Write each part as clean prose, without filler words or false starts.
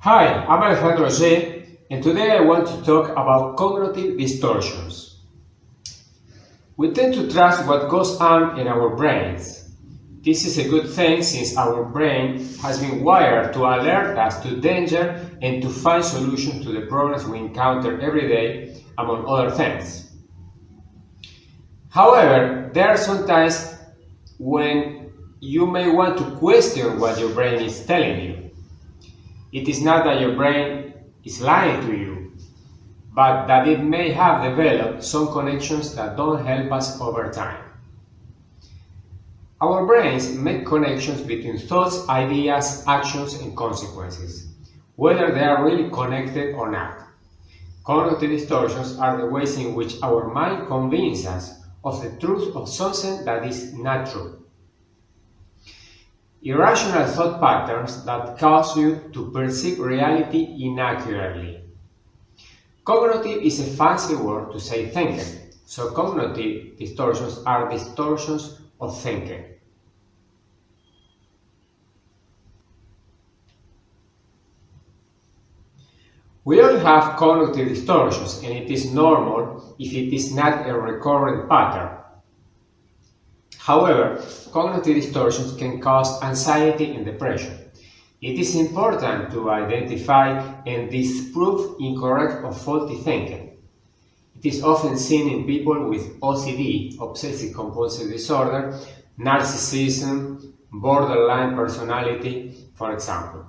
Hi, I'm Alejandro G, and today I want to talk about cognitive distortions. We tend to trust what goes on in our brains. This is a good thing since our brain has been wired to alert us to danger and to find solutions to the problems we encounter every day, among other things. However, there are some times when you may want to question what your brain is telling you. It is not that your brain is lying to you, but that it may have developed some connections that don't help us over time. Our brains make connections between thoughts, ideas, actions, and consequences, whether they are really connected or not. Cognitive distortions are the ways in which our mind convinces us of the truth of something that is not true. Irrational thought patterns that cause you to perceive reality inaccurately. Cognitive is a fancy word to say thinking, so cognitive distortions are distortions of thinking. We all have cognitive distortions, and it is normal if it is not a recurrent pattern. However, cognitive distortions can cause anxiety and depression. It is important to identify and disprove incorrect or faulty thinking. It is often seen in people with OCD, obsessive-compulsive disorder, narcissism, borderline personality, for example.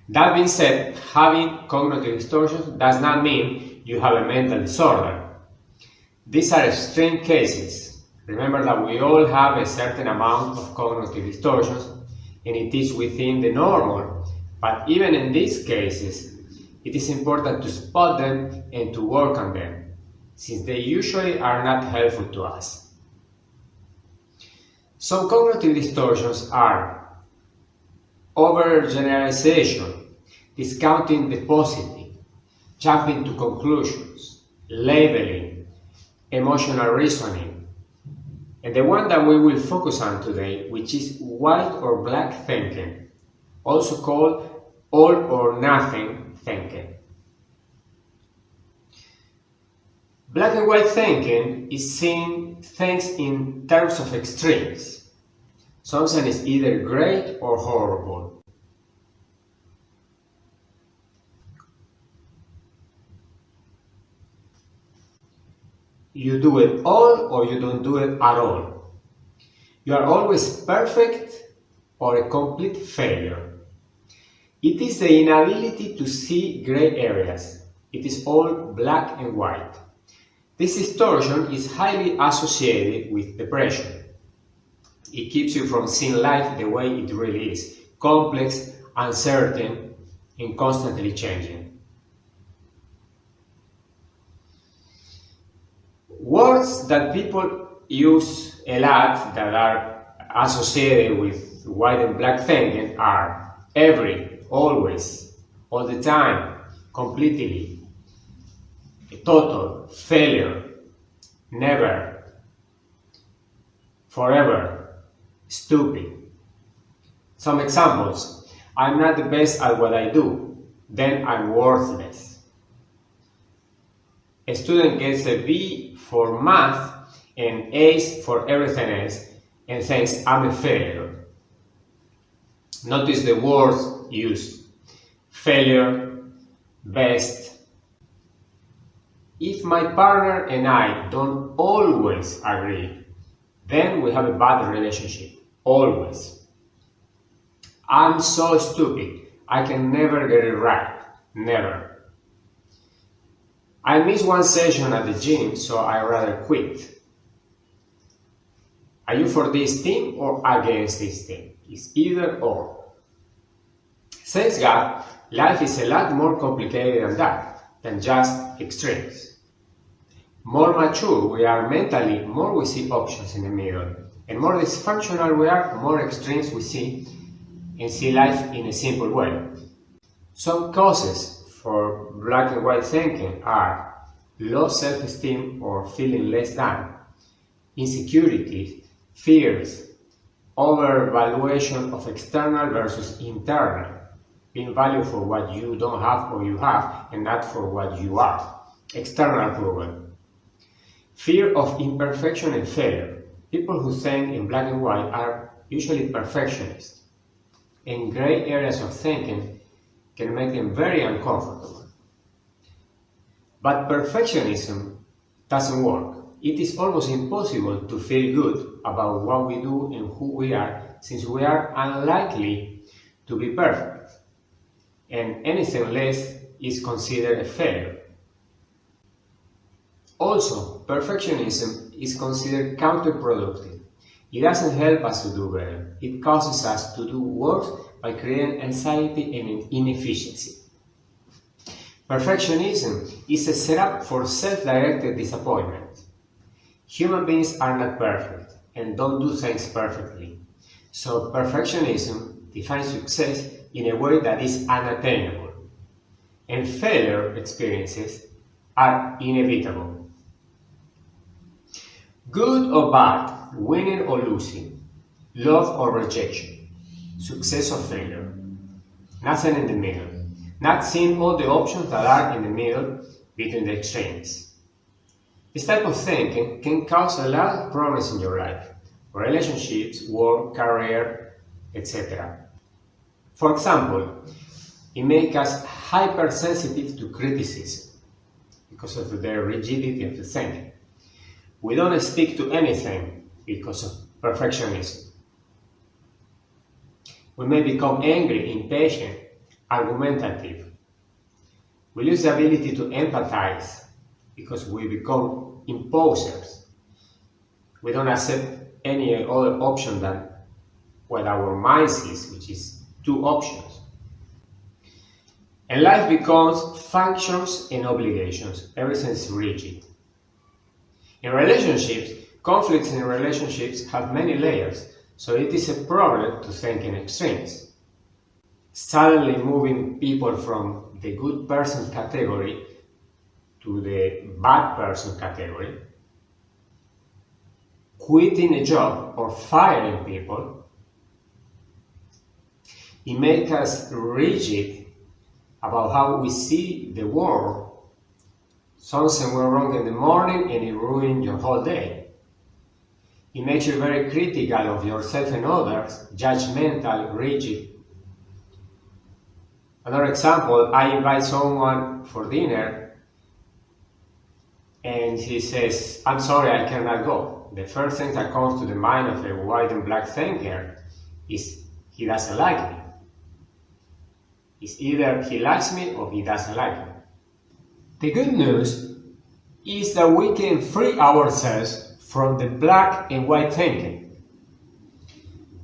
That being said, having cognitive distortions does not mean you have a mental disorder. These are extreme cases. Remember that we all have a certain amount of cognitive distortions, and it is within the normal. But even in these cases, it is important to spot them and to work on them, since they usually are not helpful to us. Some cognitive distortions are overgeneralization, discounting the positive, jumping to conclusions, labeling, emotional reasoning, and the one that we will focus on today, which is white or black thinking, also called all or nothing thinking. Black and white thinking is seeing things in terms of extremes. Something is either great or horrible. You do it all or you don't do it at all. You are always perfect or a complete failure. It is the inability to see gray areas. It is all black and white. This distortion is highly associated with depression. It keeps you from seeing life the way it really is, complex, uncertain, and constantly changing. Words that people use a lot that are associated with white and black thinking are every, always, all the time, completely, total, failure, never, forever, stupid. Some examples: I'm not the best at what I do, then I'm worthless. A student gets a B for math and A's for everything else and thinks I'm a failure. Notice the words used: failure, best. If my partner and I don't always agree, then we have a bad relationship, always. I'm so stupid, I can never get it right, never. I missed one session at the gym, so I rather quit. Are you for this team or against this team? It's either or. Thanks God, life is a lot more complicated than that, than just extremes. More mature we are mentally, more we see options in the middle. And more dysfunctional we are, more extremes we see and see life in a simple way. Some causes for black and white thinking are low self-esteem or feeling less than, insecurities, fears, overvaluation of external versus internal, being valued for what you don't have or you have, and not for what you are. External approval. Fear of imperfection and failure. People who think in black and white are usually perfectionists, and gray areas of thinking can make them very uncomfortable. But perfectionism doesn't work. It is almost impossible to feel good about what we do and who we are, since we are unlikely to be perfect, and anything less is considered a failure. Also, perfectionism is considered counterproductive. It doesn't help us to do better. It causes us to do worse by creating anxiety and inefficiency. Perfectionism is a setup for self-directed disappointment. Human beings are not perfect and don't do things perfectly. So perfectionism defines success in a way that is unattainable. And failure experiences are inevitable. Good or bad, winning or losing, love or rejection, success or failure, nothing in the middle, not seeing all the options that are in the middle between the extremes. This type of thinking can cause a lot of problems in your life, relationships, work, career, etc. For example, it makes us hypersensitive to criticism because of the rigidity of the thinking. We don't stick to anything because of perfectionism. We may become angry, impatient, argumentative. We lose the ability to empathize because we become imposers. We don't accept any other option than what our mind sees, which is two options. And life becomes functions and obligations. Everything is rigid. In relationships, conflicts in relationships have many layers, so it is a problem to think in extremes. Suddenly moving people from the good person category to the bad person category, quitting a job or firing people, it makes us rigid about how we see the world. Something went wrong in the morning and it ruined your whole day. It makes you very critical of yourself and others, judgmental, rigid. Another example, I invite someone for dinner and he says, "I'm sorry, I cannot go." The first thing that comes to the mind of a white and black thinker is he doesn't like me. It's either he likes me or he doesn't like me. The good news is that we can free ourselves from the black and white thinking.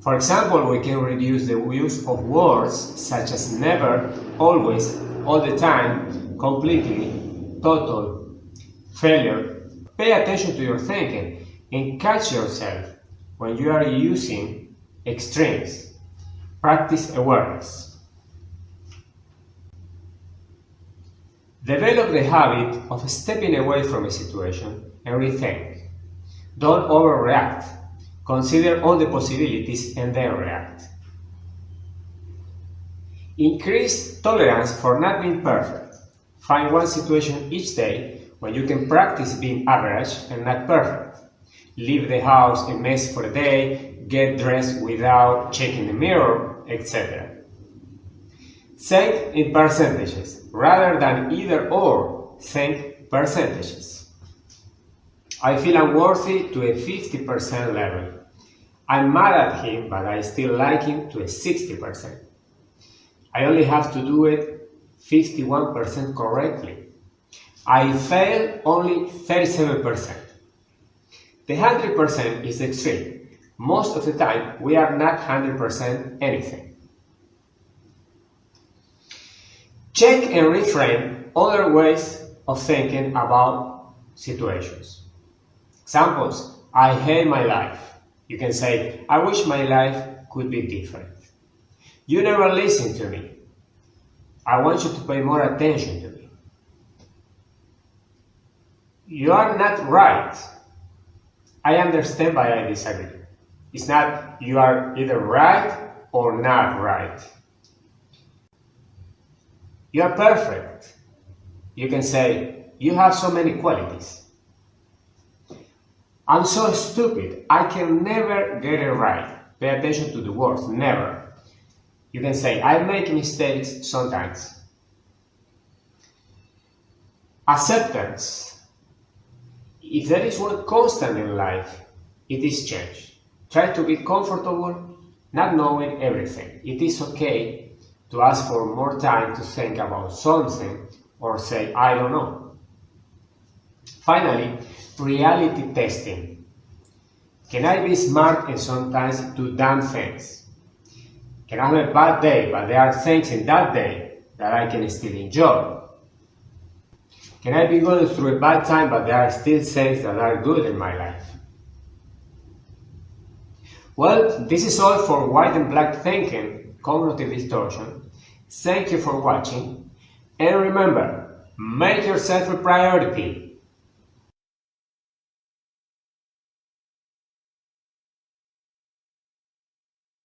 For example, we can reduce the use of words such as never, always, all the time, completely, total, failure. Pay attention to your thinking and catch yourself when you are using extremes. Practice awareness. Develop the habit of stepping away from a situation and rethink. Don't overreact. Consider all the possibilities and then react. Increase tolerance for not being perfect. Find one situation each day when you can practice being average and not perfect. Leave the house a mess for a day, get dressed without checking the mirror, etc. Think in percentages. Rather than either or, think percentages. I feel unworthy to a 50% level. I'm mad at him, but I still like him to a 60%. I only have to do it 51% correctly. I fail only 37%. The 100% is extreme. Most of the time, we are not 100% anything. Check and reframe other ways of thinking about situations. Examples: I hate my life. You can say, I wish my life could be different. You never listen to me. I want you to pay more attention to me. You are not right. I understand, but I disagree. It's not you are either right or not right. You are perfect. You can say, you have so many qualities. I'm so stupid, I can never get it right. Pay attention to the words, never. You can say, I make mistakes sometimes. Acceptance. If there is one constant in life, it is change. Try to be comfortable, not knowing everything. It is okay to ask for more time to think about something or say, I don't know. Finally, reality testing. Can I be smart and sometimes do dumb things? Can I have a bad day, but there are things in that day that I can still enjoy? Can I be going through a bad time, but there are still things that are good in my life? Well, this is all for White and Black Thinking, Cognitive Distortion. Thank you for watching, and remember, make yourself a priority.